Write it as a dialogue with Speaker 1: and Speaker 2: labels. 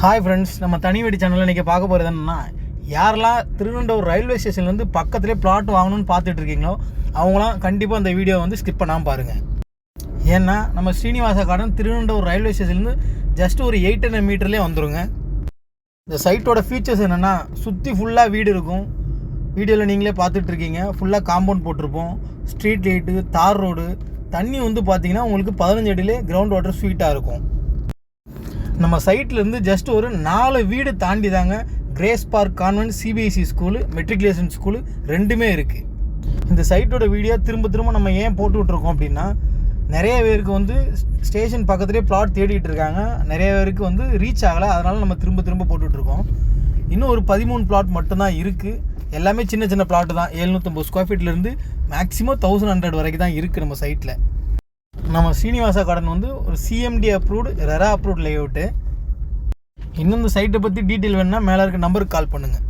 Speaker 1: Hi friends, நம்ம தனி வீடு சேனலில் இன்றைக்கி பார்க்க போகிறது என்னென்னா, யாரெல்லாம் திருவனந்தபுரம் ரயில்வே ஸ்டேஷன்லேருந்து பக்கத்துலேயே பிளாட் வாங்கணும்னு பார்த்துட்டு இருக்கீங்களோ அவங்களாம் கண்டிப்பாக அந்த வீடியோ வந்து ஸ்கிப் பண்ணாமல் பாருங்கள். ஏன்னா நம்ம ஸ்ரீனிவாச கார்டன் திருவனந்தபுரம் ரயில்வே ஸ்டேஷன்லேருந்து ஜஸ்ட் ஒரு 800 மீட்டர்லேயே வந்துடுங்க. இந்த சைட்டோட ஃபீச்சர்ஸ் என்னென்னா, சுற்றி ஃபுல்லாக வீடு இருக்கும். வீடியோவில் நீங்களே பார்த்துட்ருக்கீங்க. ஃபுல்லாக காம்பவுண்ட் போட்டிருப்போம், ஸ்ட்ரீட் லைட்டு, தார் ரோடு. தண்ணி வந்து பார்த்திங்கன்னா உங்களுக்கு 15 அடியிலே கிரவுண்ட் வாட்டர் ஸ்வீட்டாக இருக்கும். நம்ம சைட்லேருந்து ஜஸ்ட் ஒரு 4 வீடு தாண்டி தாங்க grace park convent CBSE school, matriculation school ரெண்டுமே இருக்குது. இந்த சைட்டோட வீடியோ திரும்ப நம்ம ஏன் போட்டுக்கிட்டுருக்கோம் அப்படின்னா, நிறைய பேருக்கு வந்து ஸ்டேஷன் பக்கத்துலேயே பிளாட் தேடிட்டு இருக்காங்க. நிறைய பேருக்கு வந்து ரீச் ஆகலை. அதனால் நம்ம திரும்ப போட்டுட்ருக்கோம். இன்னும் ஒரு 13 பிளாட் மட்டும்தான் இருக்குது. எல்லாமே சின்ன பிளாட்டு தான். 750 ஸ்கொயர் ஃபீட்லேருந்து மேக்ஸிமம் 1100 வரைக்கும் தான் இருக்குது நம்ம சைட்டில். நம்ம ஸ்ரீனிவாசா கார்டன் வந்து ஒரு CMD approved, RERA approved layout. இன்னும் இந்த சைட்டை பற்றி டீட்டெயில் வேணுன்னா மேலே இருக்க நம்பருக்கு கால் பண்ணுங்கள்.